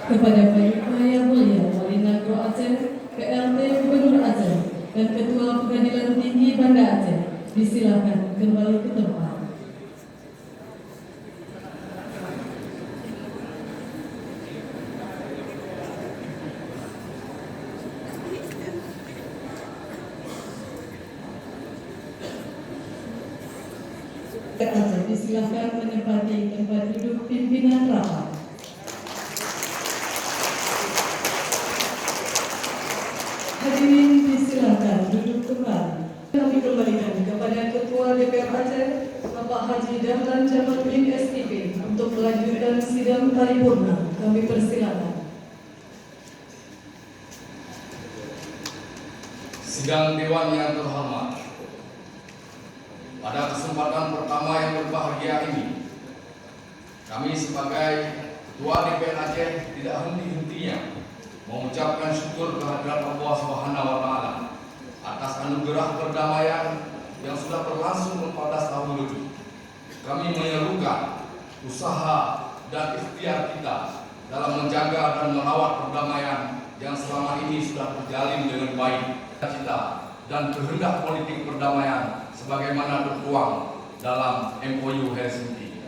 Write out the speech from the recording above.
kepada Bapak yang Mulia Wali Nagro Aceh, PLT Gubernur Aceh, dan Ketua Pengadilan Tinggi Banda Aceh, disilakan kembali ke tempat. Aceh disilakan menempati tempat duduk pimpinan rapat. Hadirin disilakan duduk kembali. Kami kembalikan kepada Ketua DPR Aceh, Bapak Haji Dahlan Jamaluddin SIP, untuk melanjutkan sidang paripurna. Kami persilakan. Sidang Dewan yang terhormat, pada kesempatan pertama yang berbahagia ini, kami sebagai Ketua DPR Aceh tidak henti-hentinya mengucapkan syukur kehadirat Allah Subhanahu wa Ta'ala atas anugerah perdamaian yang sudah berlangsung 14 tahun lebih. Kami menyerukan usaha dan ikhtiar kita dalam menjaga dan merawat perdamaian yang selama ini sudah terjalin dengan baik. Cita dan kehendak politik perdamaian sebagaimana tertuang dalam MOU Helsinki.